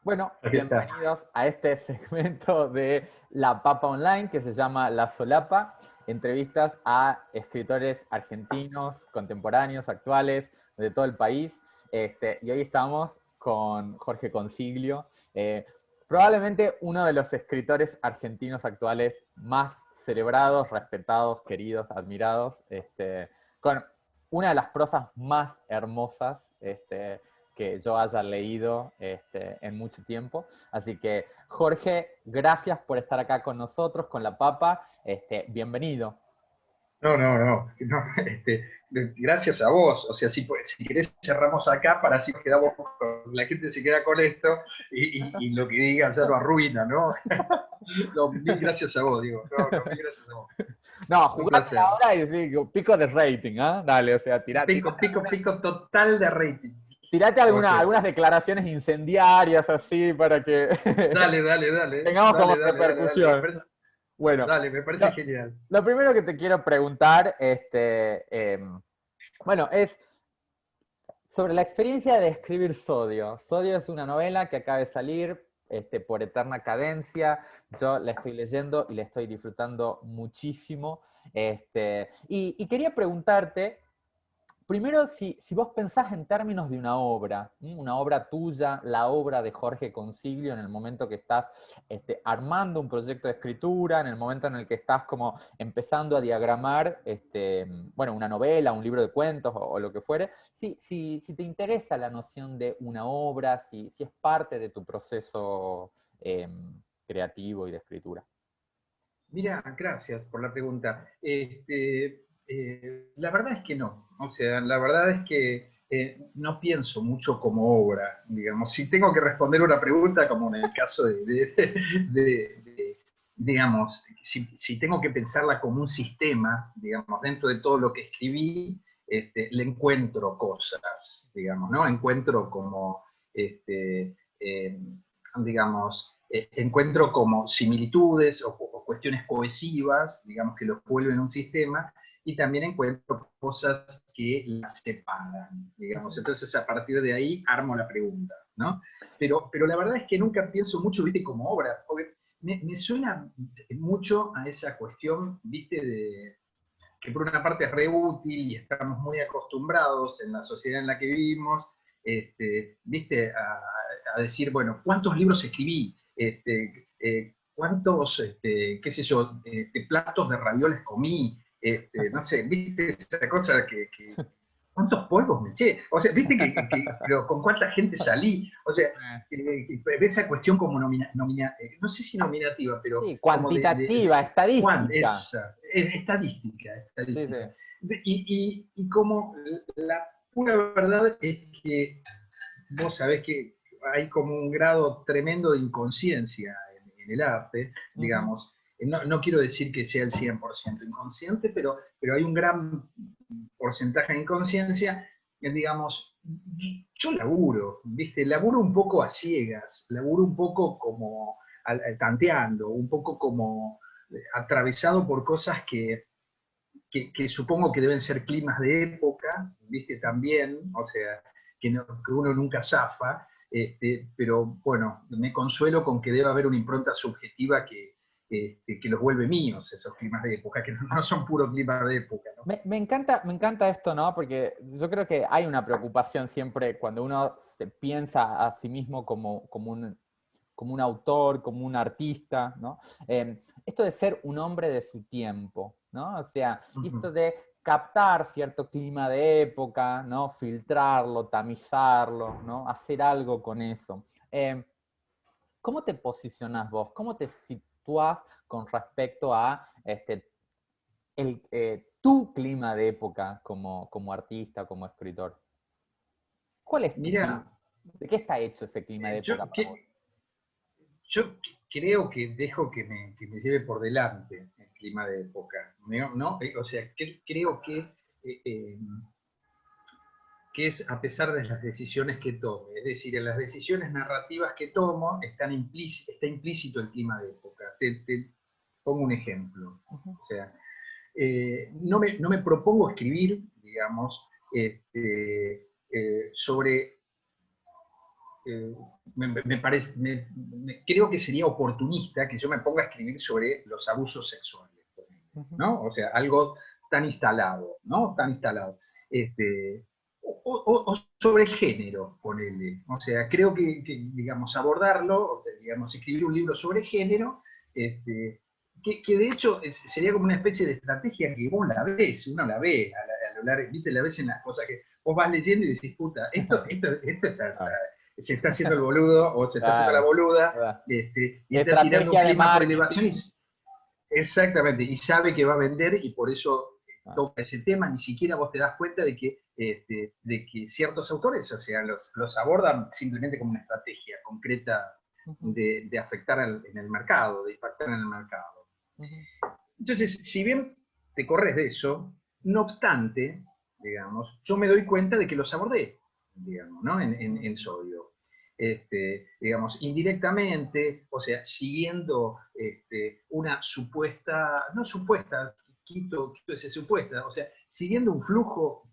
Bueno, Aquí está. bienvenidos a este segmento de La Papa Online que se llama La Solapa, entrevistas a escritores argentinos, contemporáneos, actuales, de todo el país. Y hoy estamos con Jorge Consiglio, probablemente uno de los escritores argentinos actuales más celebrados, respetados, queridos, admirados, con una de las prosas más hermosas, que yo haya leído en mucho tiempo. Así que, Jorge, gracias por estar acá con nosotros, con La Papa. Bienvenido. No, gracias a vos. O sea, si querés cerramos acá para así nos quedamos la gente se queda con esto y lo que diga ya lo arruina, ¿no? No, mil gracias a vos, digo. Mil gracias a vos. No, Un jugate placer. ahora y decir pico de rating, ¿ah? Dale, o sea, tirate, Pico total de rating. tirate Ok. algunas declaraciones incendiarias así para que tengamos como Me repercusión. parece, Bueno, me parece lo, genial. lo primero que te quiero preguntar, bueno, es sobre la experiencia de escribir Sodio. Sodio es una novela que acaba de salir por Eterna Cadencia. Yo la estoy leyendo y la estoy disfrutando muchísimo. Y quería preguntarte, primero, si vos pensás en términos de una obra tuya, la obra de Jorge Consiglio, en el momento que estás armando un proyecto de escritura, en el momento en el que estás como empezando a diagramar bueno, una novela, un libro de cuentos o lo que fuere, si te interesa la noción de una obra, si es parte de tu proceso creativo y de escritura. Mira, gracias por la pregunta. La verdad es que no. O sea, la verdad es que no pienso mucho como obra, digamos. Si tengo que responder una pregunta, como en el caso digamos, si tengo que pensarla como un sistema, digamos, dentro de todo lo que escribí, le encuentro cosas, digamos, ¿no? Encuentro como, digamos, encuentro como similitudes o cuestiones cohesivas, digamos, que los vuelven un sistema, y también encuentro cosas que las separan, digamos. Entonces, a partir de ahí, armo la pregunta, ¿no? Pero la verdad es que nunca pienso mucho, viste, como obra, porque me suena mucho a esa cuestión, viste, que por una parte es re útil y estamos muy acostumbrados en la sociedad en la que vivimos, viste, a decir, bueno, ¿cuántos libros escribí? ¿Cuántos, qué sé yo, platos de ravioles comí? No sé, viste esa cosa ¿cuántos polvos me eché? O sea, viste pero con cuánta gente salí. O sea, esa cuestión como no sé si nominativa, pero Sí, como cuantitativa, Juan, estadística. es estadística, Sí, sí. estadística. Y como la pura verdad es que vos sabés que hay como un grado tremendo de inconsciencia en el arte, Ujú. digamos. No quiero decir que sea el 100% inconsciente, pero hay un gran porcentaje de inconsciencia, digamos, yo laburo, ¿viste? Laburo un poco a ciegas, laburo un poco como tanteando, un poco como atravesado por cosas que supongo que deben ser climas de época, ¿viste? También, o sea, que uno nunca zafa, pero bueno, me consuelo con que debe haber una impronta subjetiva que los vuelve míos, esos climas de época, que no son puro clima de época, ¿no? Me encanta esto, ¿no? Porque yo creo que hay una preocupación siempre cuando uno se piensa a sí mismo como un autor, como un artista, ¿no? Esto de ser un hombre de su tiempo, ¿no? O sea, Uh -huh. esto de captar cierto clima de época, ¿no? Filtrarlo, tamizarlo, ¿no? Hacer algo con eso. ¿Cómo te posicionas vos? ¿Cómo te situás con respecto a tu clima de época como artista, como escritor? ¿Cuál es tu clima? Mira, ¿De qué está hecho ese clima de época para vos? yo creo que dejo que me lleve por delante el clima de época, ¿no? O sea, creo eh, eh, que es a pesar de las decisiones que tome. Es decir, en las decisiones narrativas que tomo está implícito el clima de época. Te pongo un ejemplo. Ujú. O sea, no me propongo escribir, digamos, sobre creo que sería oportunista que yo me ponga a escribir sobre los abusos sexuales, ¿no? O sea, algo tan instalado, ¿no? Tan instalado. O sobre el género, ponele. O sea, creo que, digamos, abordarlo, digamos, escribir un libro sobre género, que de hecho sería como una especie de estrategia que vos la ves, uno la ve a lo largo, ¿viste? La ves en las cosas que vos vas leyendo y decís, puta, esto se está haciendo el boludo o se está haciendo la Claro, boluda, claro. y está tirando un Estrategia de clima por elevación y, marketing. exactamente, y sabe que va a vender y por eso Ah, toca ese tema, ni siquiera vos te das cuenta de que ciertos autores, o sea, los abordan simplemente como una estrategia concreta ujú, de afectar en el mercado, de impactar en el mercado. ujú, Entonces, si bien te corres de eso, no obstante, digamos, yo me doy cuenta de que los abordé, digamos, ¿no? En Sodio. Digamos, indirectamente, o sea, siguiendo una supuesta, no supuesta, quito ese supuesta, o sea, siguiendo un flujo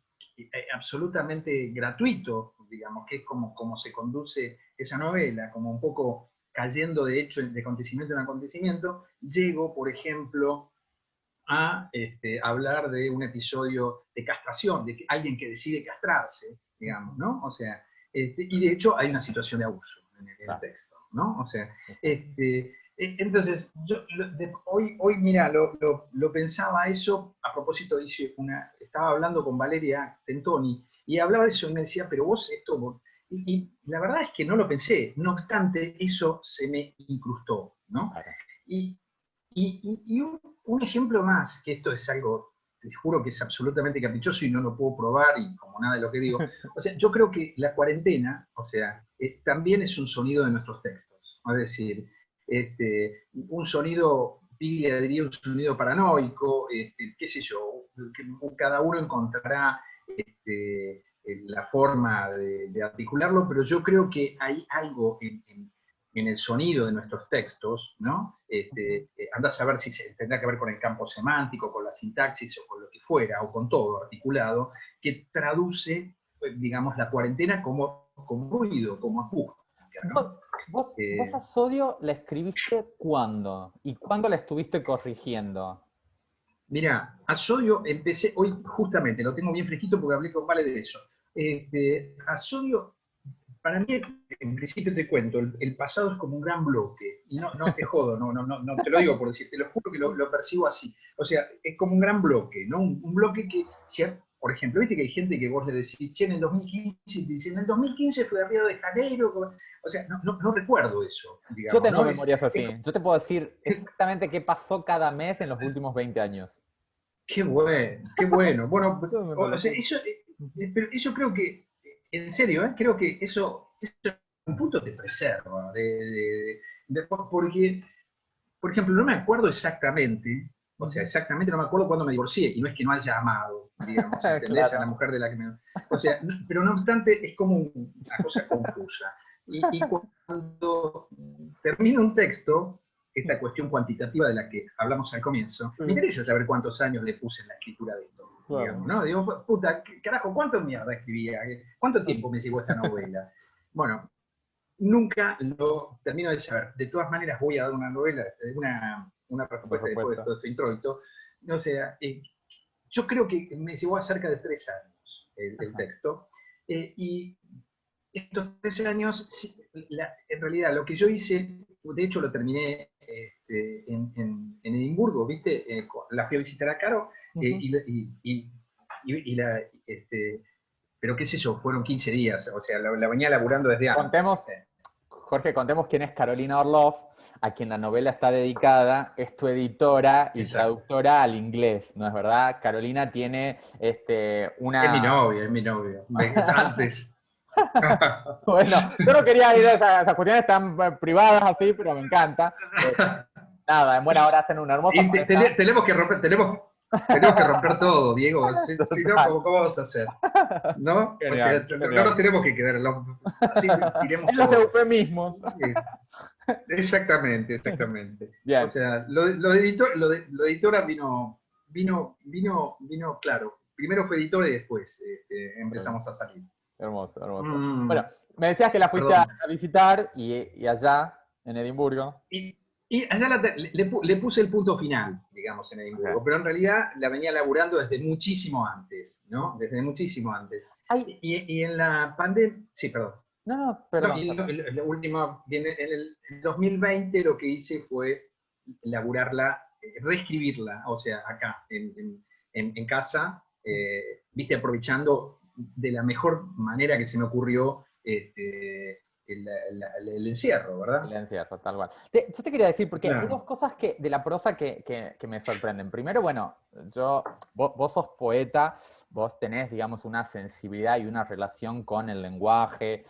absolutamente gratuito, digamos, que es como se conduce esa novela, como un poco cayendo de hecho de acontecimiento en acontecimiento, llego, por ejemplo, a hablar de un episodio de castración, de alguien que decide castrarse, digamos, ¿no? O sea, y de hecho hay una situación de abuso en el claro, texto, ¿no? O sea, exacto. entonces, yo hoy mira, lo pensaba eso, a propósito, estaba hablando con Valeria Tentoni, y hablaba de eso, y me decía, pero vos esto, y la verdad es que no lo pensé, no obstante, eso se me incrustó, ¿no? Claro. Y, y un ejemplo más, que esto es algo, te juro que es absolutamente caprichoso y no lo puedo probar, y como nada de lo que digo, o sea, yo creo que la cuarentena, o sea, también es un sonido de nuestros textos, es decir, un sonido, Piglia diría un sonido paranoico, qué sé yo, que cada uno encontrará la forma de articularlo, pero yo creo que hay algo en el sonido de nuestros textos, ¿no? Anda a saber si tendrá que ver con el campo semántico, con la sintaxis o con lo que fuera, o con todo articulado, que traduce, digamos, la cuarentena como ruido, como acústica, ¿Vos, ¿no? vos a Sodio la escribiste cuándo? ¿Y cuándo la estuviste corrigiendo? Mira, a Sodio empecé, hoy justamente, lo tengo bien fresquito porque hablé con Vale de eso. A Sodio, para mí, en principio te cuento, el pasado es como un gran bloque, y no te jodo, no te lo digo por decir, te lo juro que lo percibo así. O sea, es como un gran bloque, ¿no? Un bloque que, por ejemplo, viste que hay gente que vos le decís, che, en el 2015, y te dicen, en el 2015 fue a Río de Janeiro, o sea, no recuerdo eso, Yo digamos, tengo ¿no? memorias así. Yo te puedo decir exactamente qué pasó cada mes en los últimos 20 años. Qué bueno, qué bueno. Bueno, Yo me o sea, lo- eso, pero eso creo que, en serio, creo que eso en un punto te preserva. Porque, por ejemplo, no me acuerdo exactamente, o sea, Ujú. exactamente no me acuerdo cuándo me divorcié, y no es que no haya amado, digamos, ¿entendés? A la Claro. mujer de la que me... O sea, pero no obstante, es como una cosa confusa. Y cuando termino un texto, esta cuestión cuantitativa de la que hablamos al comienzo, me Sí, interesa saber cuántos años le puse en la escritura de esto, digamos, claro. ¿no? Digo, puta, carajo, ¿cuánto mierda escribía? ¿Cuánto tiempo me llevó esta novela? Bueno, nunca lo termino de saber. De todas maneras, voy a dar una novela, una Por respuesta después de supuesto. todo este introito. No sé, yo creo que me llevó a cerca de 3 años el Ajá. texto. Y estos 13 años, en realidad, lo que yo hice, de hecho lo terminé en Edimburgo, ¿viste? La fui a visitar a Caro, Ujú. y pero qué sé yo, fueron 15 días, o sea, la venía laburando desde antes, Contemos, ¿viste? Jorge, contemos quién es Carolina Orloff, a quien la novela está dedicada, es tu editora y Exacto. traductora al inglés, ¿no es verdad? Carolina tiene una... Es mi novia, antes. Bueno, yo no quería ir a esas cuestiones tan privadas así, pero me encanta. Nada, en buena hora hacen una hermosa Y pareja. tenemos que romper todo, Diego, si no, Total. ¿cómo vamos a hacer? ¿No? O sea, Genial, no nos genial. tenemos que quedar, así tiremos En los todo. eufemismos. Exactamente, exactamente. O Bien. sea, lo de editora vino, claro. Primero fue editor y después empezamos a salir. Hermoso, hermoso. Mm, Bueno, me decías que la fuiste a perdón. visitar y allá, en Edimburgo. Y, y allá le puse el punto final, digamos, en Okay. Edimburgo, pero en realidad la venía laburando desde muchísimo antes, ¿no? Desde muchísimo antes. Ay, Y en la pandemia, sí, perdón. no, no, No, perdón. y lo último, en el 2020 lo que hice fue laburarla, reescribirla, o sea, acá, en casa, viste, aprovechando de la mejor manera que se me ocurrió el encierro, ¿verdad? El encierro, tal cual. Yo te quería decir, porque hay Claro. dos cosas de la prosa que me sorprenden. Primero, bueno, vos sos poeta, vos tenés, digamos, una sensibilidad y una relación con el lenguaje,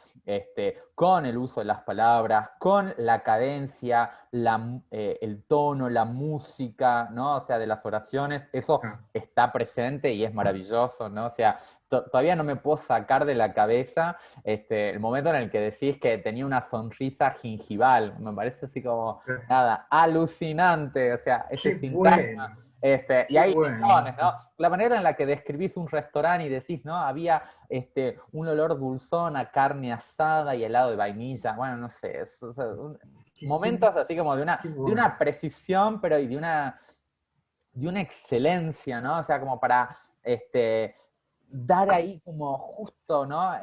con el uso de las palabras, con la cadencia, el tono, la música, ¿no? O sea, de las oraciones, eso Ah, está presente y es maravilloso, ¿no? O sea, todavía no me puedo sacar de la cabeza el momento en el que decís que tenía una sonrisa gingival, me parece así como, nada, alucinante, o sea, ese qué sintagma. bueno, Y qué hay bueno. millones, ¿no? La manera en la que describís un restaurante y decís, ¿no? Había un olor dulzón a carne asada y helado de vainilla, bueno, no sé, o sea, Qué, qué, momentos así como qué de bueno. una precisión, pero y de una excelencia, ¿no? O sea, como para dar ahí como justo, ¿no?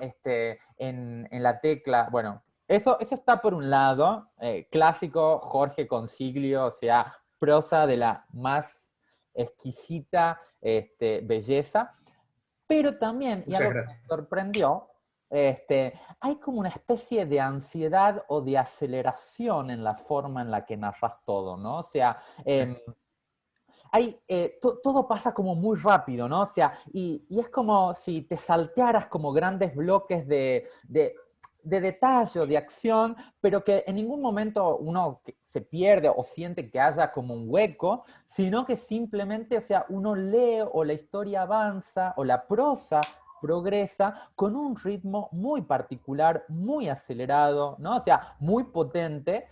En la tecla. Bueno, eso está por un lado, clásico Jorge Consiglio, o sea, prosa de la más exquisita belleza, pero también, y Muchas algo que me gracias. sorprendió, hay como una especie de ansiedad o de aceleración en la forma en la que narras todo, ¿no? O sea, Sí. todo pasa como muy rápido, ¿no? O sea, y es como si te saltearas como grandes bloques de detalle o de acción, pero que en ningún momento uno se pierde o siente que haya como un hueco, sino que simplemente, o sea, uno lee o la historia avanza o la prosa progresa con un ritmo muy particular, muy acelerado, ¿no? O sea, muy potente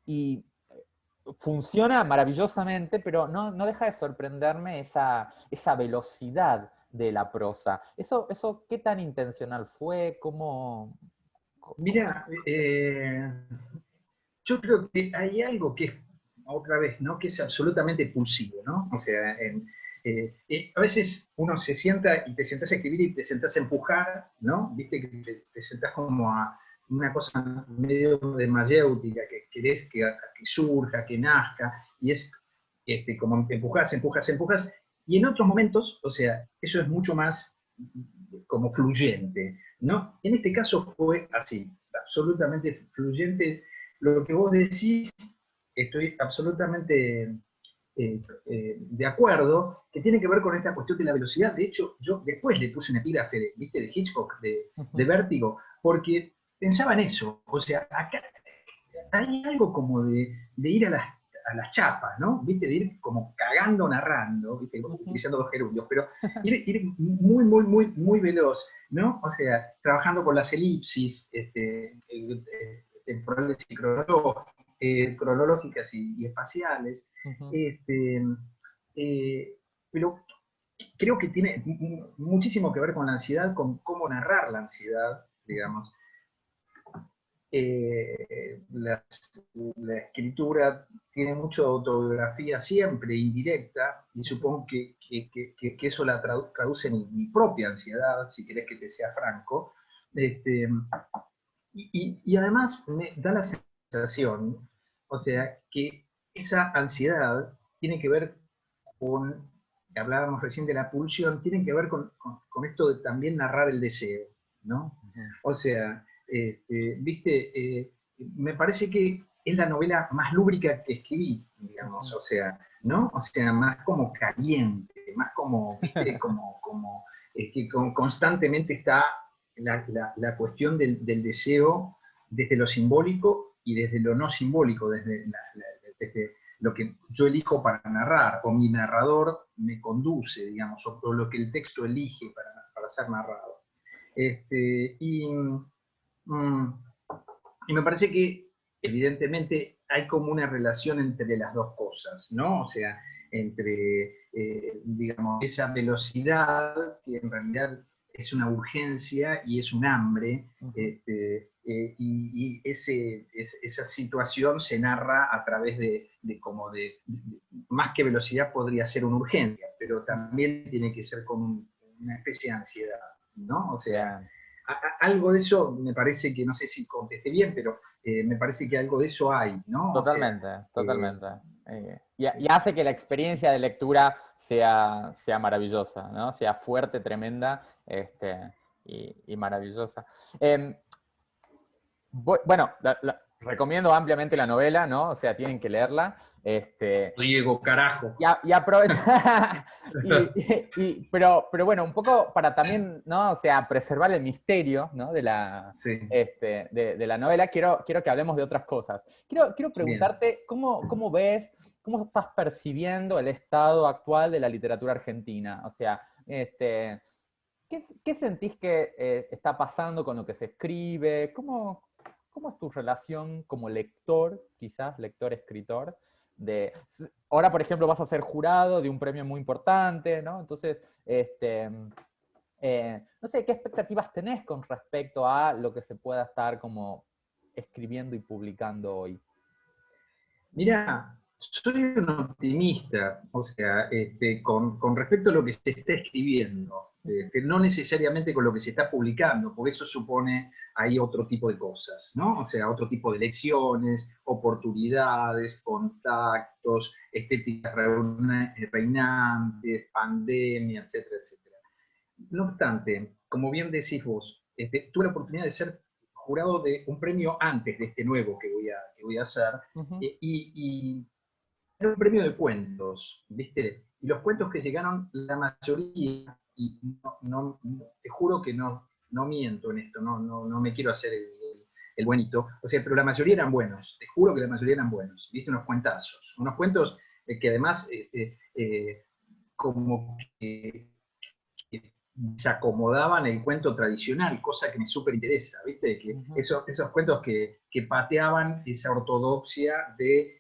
y funciona maravillosamente, pero no deja de sorprenderme esa velocidad de la prosa. ¿Eso qué tan intencional fue? ¿Cómo? Mira, yo creo que hay algo que es, otra vez, ¿no? Que es absolutamente pulsivo, ¿no? O sea, a veces uno se sienta y te sientas a escribir y te sientas a empujar, ¿no? Viste que te sientas como a una cosa medio de mayéutica, que querés que surja, que nazca, y es como empujas, empujas, empujas, y en otros momentos, o sea, eso es mucho más como fluyente, ¿no? En este caso fue así, absolutamente fluyente. Lo que vos decís, estoy absolutamente de acuerdo, que tiene que ver con esta cuestión de la velocidad. De hecho, yo después le puse un epígrafe ¿viste? De Hitchcock, de Ujú, Vértigo, porque pensaba en eso. O sea, acá hay algo como de ir a las chapas, ¿no? ¿Viste? De ir como cagando, narrando, ¿viste? ujú, Utilizando dos gerundios, pero ir muy, muy, muy, muy veloz, ¿no? O sea, trabajando con las elipsis, temporales y cronológicas y espaciales. ujú. Este, pero creo que tiene muchísimo que ver con la ansiedad, con cómo narrar la ansiedad, digamos. La escritura tiene mucha autobiografía siempre indirecta, y supongo que eso la traduce en mi propia ansiedad, si querés que te sea franco. Este, y además me da la sensación, o sea, que esa ansiedad tiene que ver con, que hablábamos recién de la pulsión, tiene que ver con esto de también narrar el deseo, ¿no? Ujú. O sea, viste, me parece que es la novela más lúbrica que escribí, digamos, Ujú. o sea, ¿no? O sea, más como caliente, más como, viste, como que constantemente está la cuestión del deseo desde lo simbólico y desde lo no simbólico, desde lo que yo elijo para narrar, o mi narrador me conduce, digamos, o lo que el texto elige para ser narrado. Este, mm, y me parece que, evidentemente, hay como una relación entre las dos cosas, ¿no? O sea, entre, digamos, esa velocidad que en realidad es una urgencia y es un hambre, Ujú. esa situación se narra a través más que velocidad podría ser una urgencia, pero también tiene que ser con una especie de ansiedad, ¿no? O sea, Bien. algo de eso me parece que, no sé si contesté bien, pero me parece que algo de eso hay, ¿no? O sea, Totalmente, eh, totalmente. Y hace que la experiencia de lectura sea maravillosa, ¿no? Sea fuerte, tremenda, y maravillosa. Em, bueno, recomiendo ampliamente la novela, ¿no? O sea, tienen que leerla. Diego, carajo. Y aprovecha. Pero bueno, un poco para también, ¿no? O sea, preservar el misterio, ¿no? Sí, De la novela, quiero que hablemos de otras cosas. Quiero bien. preguntarte, ¿cómo ves, cómo estás percibiendo el estado actual de la literatura argentina? O sea, ¿qué sentís que está pasando con lo que se escribe? ¿Cómo es tu relación como lector, quizás, lector-escritor? Ahora, por ejemplo, vas a ser jurado de un premio muy importante, ¿no? Entonces, no sé, ¿qué expectativas tenés con respecto a lo que se pueda estar como escribiendo y publicando hoy? Mira, soy un optimista, o sea, con respecto a lo que se está escribiendo, no necesariamente con lo que se está publicando, porque eso supone ahí otro tipo de cosas, ¿no? O sea, otro tipo de lecciones, oportunidades, contactos, estéticas reinantes, pandemia, etcétera, etcétera. No obstante, como bien decís vos, tuve la oportunidad de ser jurado de un premio antes de este nuevo que voy a hacer, Ujú. y era un premio de cuentos, ¿viste? Y los cuentos que llegaron, la mayoría, y te juro que no miento en esto, no me quiero hacer el buenito, o sea, pero la mayoría eran buenos, te juro que la mayoría eran buenos, ¿viste? Unos cuentazos, unos cuentos que además, como que se acomodaban el cuento tradicional, cosa que me súper interesa, ¿viste? Que Ujú. esos cuentos que pateaban esa ortodoxia de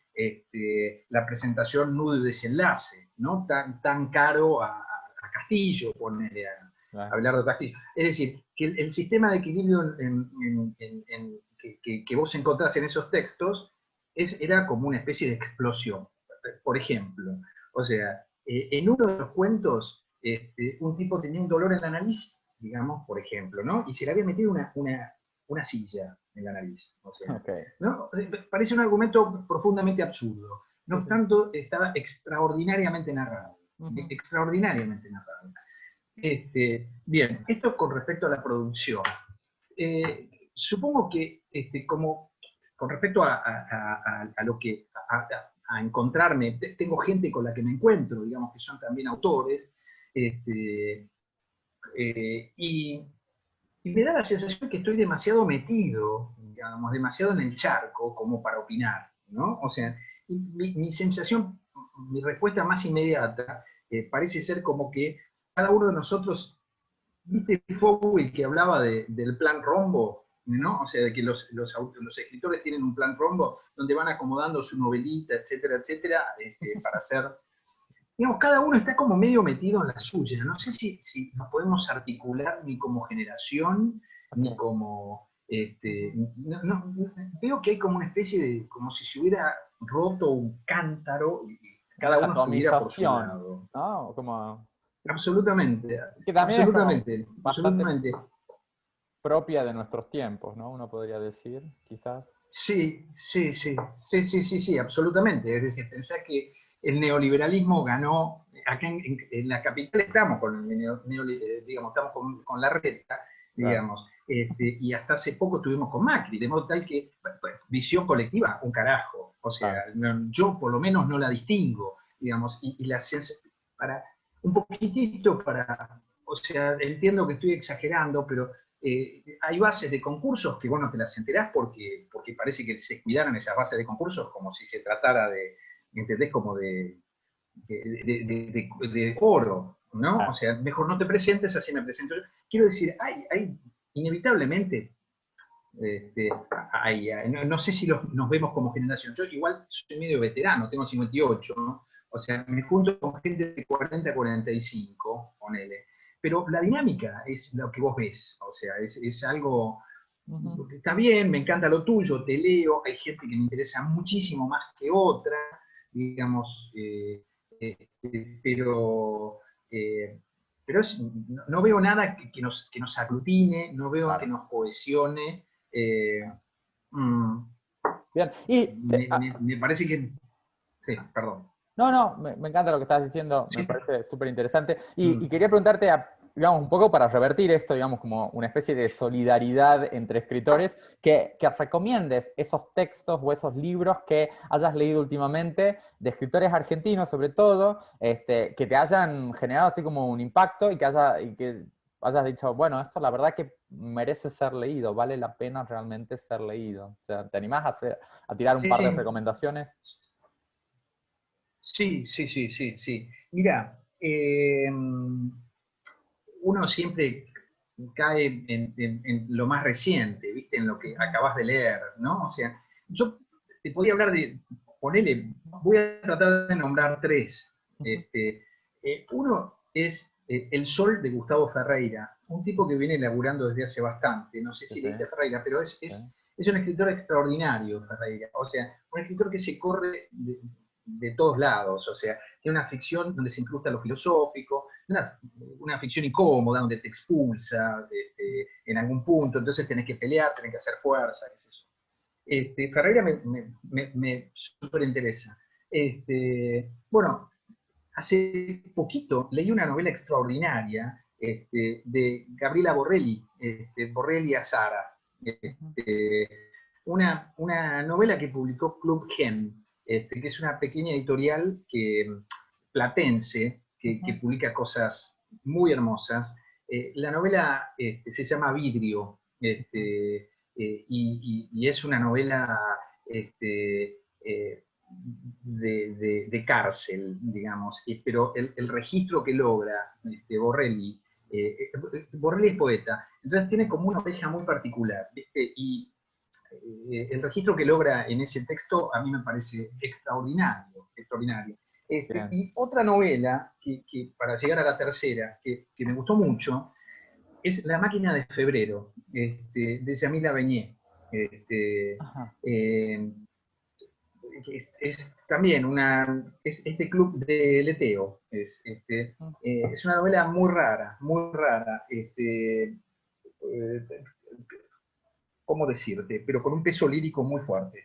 la presentación nudo y desenlace, ¿no? Tan caro a Castillo, ponerle a Claro. Abelardo Castillo. Es decir, que el sistema de equilibrio que vos encontrás en esos textos era como una especie de explosión. Por ejemplo, o sea, en uno de los cuentos, un tipo tenía un dolor en la nariz, digamos, por ejemplo, ¿no? Y se le había metido una silla en la nariz. O sea, Ok. ¿no? Parece un argumento profundamente absurdo. No Sí, sí. obstante, estaba extraordinariamente narrado. Ujú. Extraordinariamente narrado. Bien, esto con respecto a la producción. Supongo que, como con respecto a lo que a encontrarme, tengo gente con la que me encuentro, digamos, que son también autores, este, y me da la sensación que estoy demasiado metido, digamos, demasiado en el charco como para opinar, ¿no? O sea, mi sensación, mi respuesta más inmediata parece ser como que cada uno de nosotros, ¿viste Fowell que hablaba del plan rombo? ¿No? O sea, de que los escritores tienen un plan rombo donde van acomodando su novelita, etcétera, etcétera, para hacer, digamos, cada uno está como medio metido en la suya. No sé si nos podemos articular ni como generación, ni Ok. como... Ujú. veo que hay como una especie de, como si se hubiera roto un cántaro y cada Una uno estuviera por su atomización, lado. ¿no? Como, Absolutamente, que también es como absolutamente, bastante absolutamente. propia de nuestros tiempos, ¿no? Uno podría decir, quizás. Sí, sí, sí, sí, sí, sí, sí, absolutamente. Es decir, pensá que el neoliberalismo ganó, acá en la capital estamos con el digamos, estamos con la reta, Claro. digamos, y hasta hace poco estuvimos con Macri, de modo tal que visión colectiva, un carajo. O sea, Claro. yo por lo menos no la distingo, digamos, y la para un poquitito para, o sea, entiendo que estoy exagerando, pero hay bases de concursos que vos no te las enterás porque parece que se cuidaran esas bases de concursos como si se tratara de, ¿entendés? Como de oro, ¿no? O Ah, sea, mejor no te presentes, así me presento yo. Quiero decir, hay inevitablemente, no sé si nos vemos como generación. Yo igual soy medio veterano, tengo 58, ¿no? O sea, me junto con gente de 40 a 45, ponele. pero la dinámica es lo que vos ves, o sea, es algo Ujú. que está bien, me encanta lo tuyo, te leo, hay gente que me interesa muchísimo más que otra, digamos, pero, eh, no veo nada que nos aglutine, no veo que Claro. nos cohesione. Mm, Bien, y me parece que... Sí, perdón. no, no, me encanta lo que estás diciendo, me Sí. parece súper interesante. Y Mm. quería preguntarte, digamos, un poco para revertir esto, digamos, como una especie de solidaridad entre escritores, que recomiendes esos textos o esos libros que hayas leído últimamente, de escritores argentinos sobre todo, que te hayan generado así como un impacto y que hayas dicho, bueno, esto la verdad que merece ser leído, vale la pena realmente ser leído. O sea, ¿te animás a tirar un Sí, par de sí. recomendaciones? Sí, sí, sí, sí, sí. Mira, uno siempre cae en lo más reciente, ¿viste? En lo que acabas de leer, ¿no? O sea, yo te podía hablar de, ponele, voy a tratar de nombrar tres. Ujú. Uno es El Sol de Gustavo Ferreira, un tipo que viene laburando desde hace bastante. No sé Sí, si sí, leíste a Ferreira, pero sí. es un escritor extraordinario, Ferreira. O sea, un escritor que se corre de todos lados. O sea, tiene una ficción donde se incrusta lo filosófico, una ficción incómoda donde te expulsa en algún punto, entonces tenés que pelear, tenés que hacer fuerza, qué sé yo. Ferreira me súper interesa. Bueno, hace poquito leí una novela extraordinaria de Gabriela Borrelli, Borrelli Azara. Ujú. Una novela que publicó Club Gen, que es una pequeña editorial platense que Ujú. publica cosas muy hermosas. La novela se llama Vidrio, Ujú. y es una novela de cárcel, digamos, pero el registro que logra Borrelli, Borrelli es poeta, entonces tiene como una oreja muy particular, ¿viste? Y el registro que logra en ese texto a mí me parece extraordinario, extraordinario. Bien. Y otra novela, para llegar a la tercera, que me gustó mucho, es La máquina de febrero, de Yamila Beñé. Este, Ajá. eh, es también es de club de leteo. Ujú. Es una novela muy rara, muy rara. ¿Cómo decirte? Pero con un peso lírico muy fuerte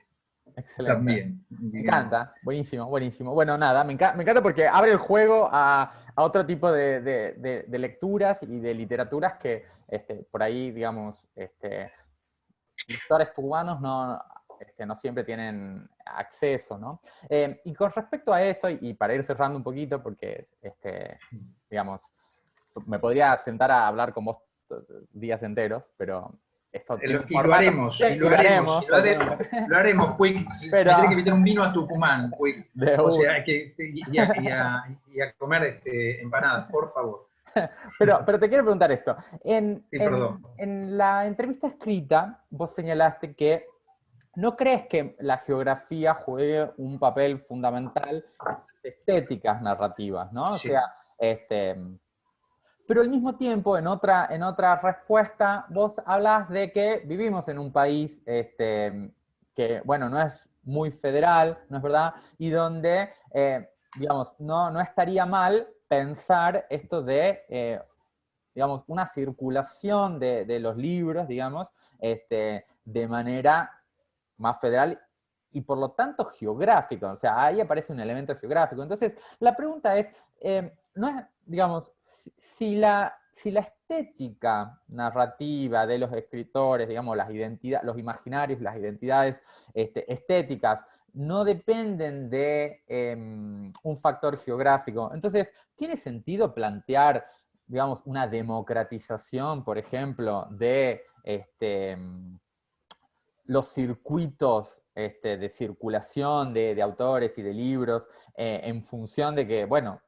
Excelente. también, Me digamos. encanta. Buenísimo, buenísimo. Bueno, nada, me encanta porque abre el juego a otro tipo de lecturas y de literaturas que por ahí, digamos, lectores cubanos no siempre tienen acceso, ¿no? Y con respecto a eso, y para ir cerrando un poquito, porque, digamos, me podría sentar a hablar con vos días enteros, pero esto tiene un Y lo formato, haremos, y y lo lo haremos, y haremos, lo tal haremos, cual. lo haremos, Quick. Me Pero, tenés que invitar un vino a Tucumán, Quick. de O sea, una. y a comer empanadas, por favor. Pero te quiero preguntar esto. Sí, perdón. En la entrevista escrita, vos señalaste que no crees que la geografía juegue un papel fundamental en las estéticas narrativas, ¿no? O sea, Sí. este, pero al mismo tiempo, en otra respuesta, vos hablas de que vivimos en un país que, bueno, no es muy federal, ¿no es verdad? Y donde, digamos, no estaría mal pensar esto de, digamos, una circulación de los libros, digamos, de manera más federal y por lo tanto geográfico. O sea, ahí aparece un elemento geográfico. Entonces, la pregunta es, no es, digamos, si la estética narrativa de los escritores, digamos, las identidades, los imaginarios, las identidades estéticas, no dependen de un factor geográfico. Entonces, ¿tiene sentido plantear, digamos, una democratización, por ejemplo, de los circuitos de circulación de autores y de libros en función de que, bueno,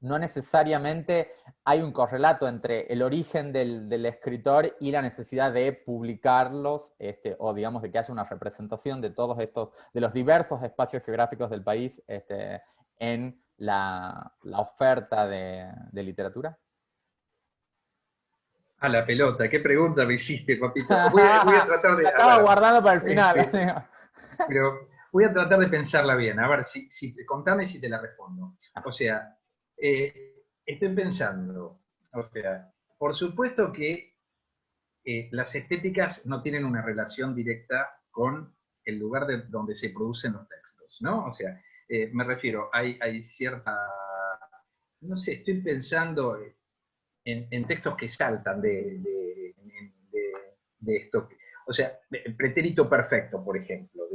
no necesariamente hay un correlato entre el origen del escritor y la necesidad de publicarlos, o digamos de que haya una representación de todos estos, de los diversos espacios geográficos del país en la oferta de literatura? A la pelota, qué pregunta me hiciste, papito. Voy a tratar La de, a estaba ver, guardando para el final. pero voy a tratar de pensarla bien. A ver, contame si te la respondo. O sea, estoy pensando, o sea, por supuesto que las estéticas no tienen una relación directa con el lugar donde se producen los textos, ¿no? O sea, me refiero, hay cierta, no sé, estoy pensando en textos que saltan de esto. O sea, el pretérito perfecto, por ejemplo,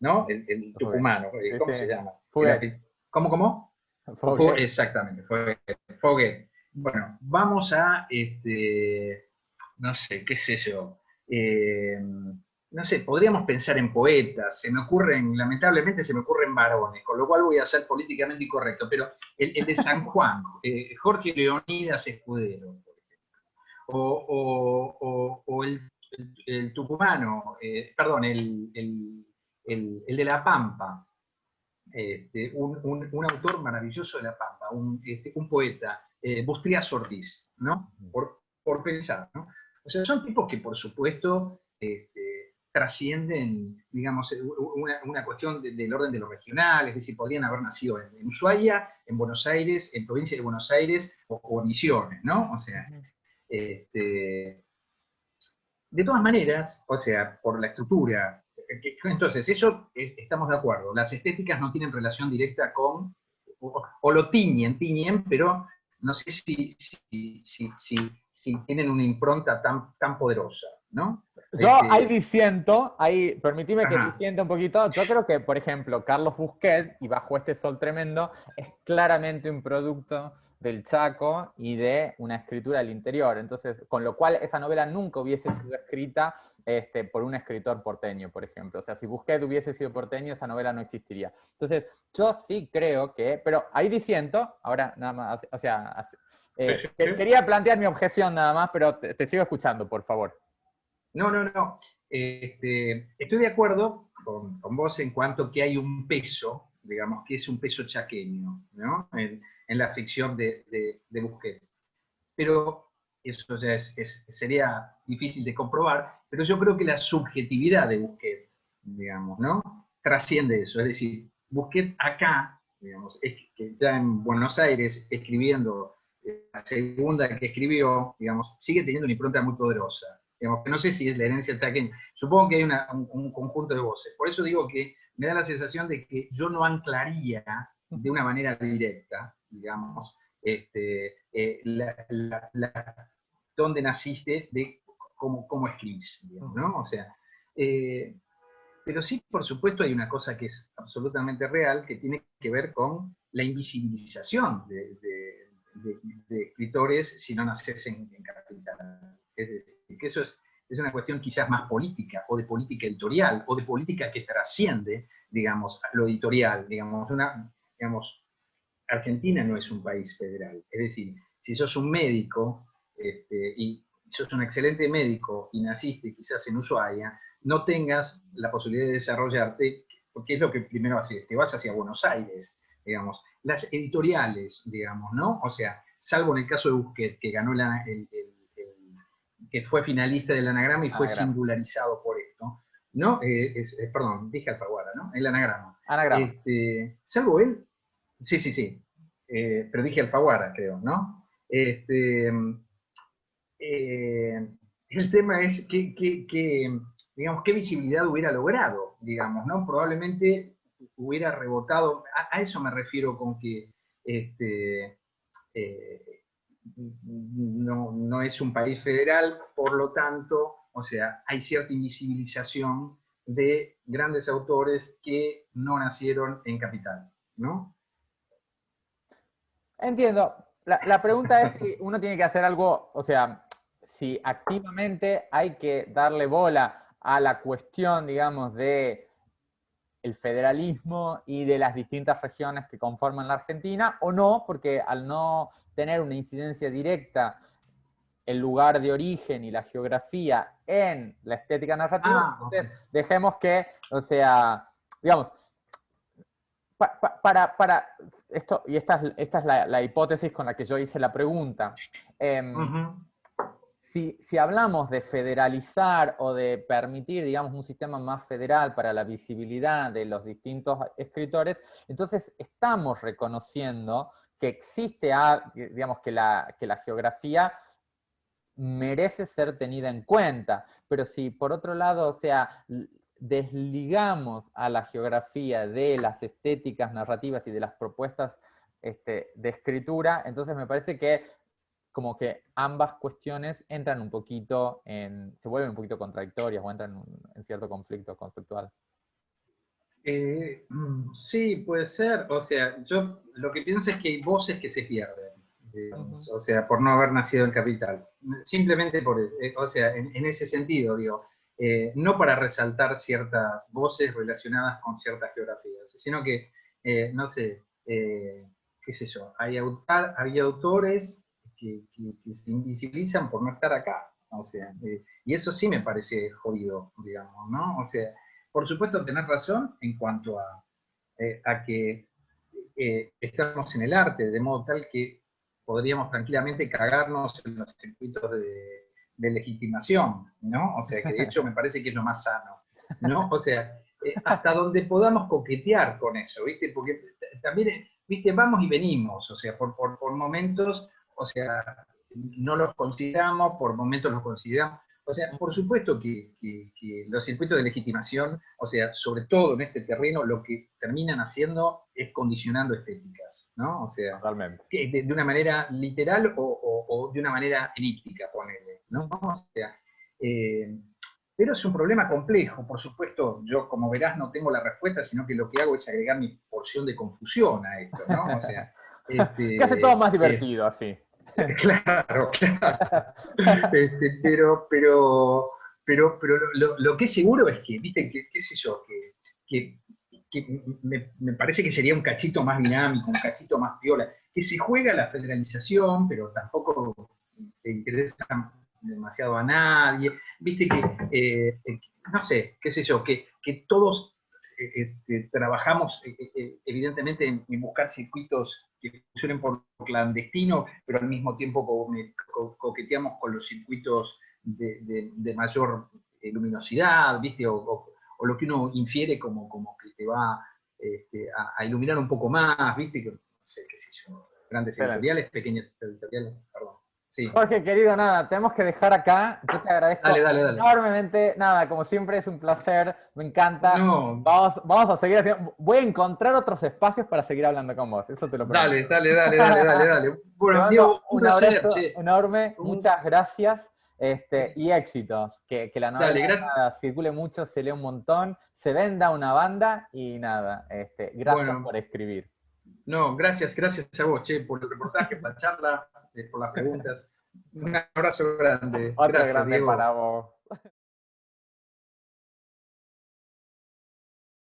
¿no? El Foguet. tucumano, Sí, ¿cómo se sí. llama? Foguet. ¿Cómo? Foguet. Exactamente, Foguet. Bueno, vamos a, no sé, qué sé yo. No sé, podríamos pensar en poetas, lamentablemente se me ocurren varones, con lo cual voy a ser políticamente incorrecto, pero el de San Juan, Jorge Leonidas Escudero, o el tucumano, perdón, el de La Pampa, un autor maravilloso de La Pampa, un poeta, Bustrias Ortiz, ¿no? Por pensar, ¿no? O sea, son tipos que, por supuesto, trascienden, digamos, una cuestión del orden de lo regional, es decir, podrían haber nacido en Ushuaia, en Buenos Aires, en provincia de Buenos Aires o Misiones, ¿no? O sea, este, de todas maneras, o sea, por la estructura, entonces, eso estamos de acuerdo. Las estéticas no tienen relación directa con, o lo tiñen, pero no sé si tienen una impronta tan poderosa, ¿no? Yo ahí disiento, permitime que Ajá. disiente un poquito. Yo creo que, por ejemplo, Carlos Busquet y Bajo este sol tremendo es claramente un producto del Chaco y de una escritura del interior. Entonces, con lo cual esa novela nunca hubiese sido escrita por un escritor porteño, por ejemplo. O sea, si Busquet hubiese sido porteño, esa novela no existiría. Entonces, yo sí creo que, pero ahí disiento, ahora nada más, o sea, quería plantear mi objeción nada más, pero te sigo escuchando, por favor. No. Estoy de acuerdo con vos en cuanto que hay un peso, digamos, que es un peso chaqueño, ¿no? En la ficción de Busquets. Pero eso ya sería difícil de comprobar, pero yo creo que la subjetividad de Busquets, digamos, ¿no? Trasciende eso. Es decir, Busquets acá, digamos, es que ya en Buenos Aires, escribiendo la segunda que escribió, digamos, sigue teniendo una impronta muy poderosa. Digamos, que no sé si es la herencia chaqueña. Supongo que hay un conjunto de voces. Por eso digo que me da la sensación de que yo no anclaría de una manera directa, digamos, dónde naciste, de cómo escribís, digamos, ¿no? O sea, pero sí, por supuesto, hay una cosa que es absolutamente real, que tiene que ver con la invisibilización de escritores si no naces en capital. Es decir, que eso es una cuestión quizás más política, o de política editorial, o de política que trasciende, digamos, lo editorial. Digamos, Argentina no es un país federal. Es decir, si sos un médico y sos un excelente médico y naciste quizás en Ushuaia, no tengas la posibilidad de desarrollarte, porque es lo que primero haces, te vas hacia Buenos Aires, digamos. Las editoriales, digamos, ¿no? O sea, salvo en el caso de Busquets, que ganó que fue finalista del anagrama y fue Anagrama. singularizado por esto, ¿no? Perdón, dije Alfaguara, ¿no? El anagrama. Anagrama. Salvo él, sí. Pero dije Alfaguara, creo, ¿no? El tema es digamos, qué visibilidad hubiera logrado, digamos, ¿no? Probablemente hubiera rebotado, a eso me refiero con que eh, no es un país federal, por lo tanto, o sea, hay cierta invisibilización de grandes autores que no nacieron en capital, ¿no? Entiendo. La pregunta es si uno tiene que hacer algo, o sea, si activamente hay que darle bola a la cuestión, digamos, de el federalismo y de las distintas regiones que conforman la Argentina, o no, porque al no tener una incidencia directa el lugar de origen y la geografía en la estética narrativa, Ah, ok. entonces dejemos que, o sea, digamos, Para esto, y esta es la hipótesis con la que yo hice la pregunta. Ujú. Si hablamos de federalizar o de permitir, digamos, un sistema más federal para la visibilidad de los distintos escritores, entonces estamos reconociendo que existe, digamos, que la geografía merece ser tenida en cuenta. Pero si por otro lado, o sea, desligamos a la geografía de las estéticas narrativas y de las propuestas de escritura, entonces me parece que como que ambas cuestiones entran un poquito se vuelven un poquito contradictorias o entran en cierto conflicto conceptual. Sí, puede ser. O sea, yo lo que pienso es que hay voces que se pierden, digamos. Ujú. O sea, por no haber nacido en capital. Simplemente por eso. O sea, en ese sentido, digo, no para resaltar ciertas voces relacionadas con ciertas geografías, sino que, no sé, qué sé yo, hay autores que se invisibilizan por no estar acá. O sea, y eso sí me parece jodido, digamos, ¿no? O sea, por supuesto, tenés razón en cuanto a que estamos en el arte, de modo tal que podríamos tranquilamente cagarnos en los circuitos de legitimación, ¿no? O sea, que de hecho me parece que es lo más sano, ¿no? O sea, hasta donde podamos coquetear con eso, ¿viste? Porque también, ¿viste? Vamos y venimos, o sea, por momentos, o sea, no los consideramos, por momentos los consideramos. O sea, por supuesto que los circuitos de legitimación, o sea, sobre todo en este terreno, lo que terminan haciendo es condicionando estéticas, ¿no? O sea, Totalmente. que de una manera literal o de una manera elíptica, ponele, ¿no? O sea, eh, pero es un problema complejo, por supuesto, yo como verás no tengo la respuesta, sino que lo que hago es agregar mi porción de confusión a esto, ¿no? O sea, Que hace todo este, más divertido así. claro, claro. Este, pero lo que es seguro es que, viste, qué sé yo, que, que me parece que sería un cachito más dinámico, un cachito más piola, que se juega la federalización, pero tampoco te interesa demasiado a nadie, viste no sé, qué sé yo, que todos trabajamos evidentemente en buscar circuitos que funcionen por clandestino, pero al mismo tiempo coqueteamos con los circuitos de mayor luminosidad, ¿viste? O lo que uno infiere como que te va a iluminar un poco más, ¿viste? Que, no sé, qué sé yo, grandes Excelente. editoriales, pequeñas editoriales, perdón. Sí, Jorge, querido, nada, tenemos que dejar acá. Yo te agradezco dale, dale, dale. enormemente. Nada, como siempre es un placer, me encanta. No, Vamos a seguir haciendo. Voy a encontrar otros espacios para seguir hablando con vos, eso te lo prometo. dale, dale, dale, dale, dale, dale. Te Bueno, mando Diego, un un placer, abrazo che. enorme, Un, muchas gracias y éxitos. Que la novela dale, gracias. nada, circule mucho, se lea un montón, se venda una banda y nada, gracias Bueno, por escribir. no, gracias a vos, che, por el reportaje, por la charla, por las preguntas. Un abrazo grande. Otro Gracias, grande para Diego. vos.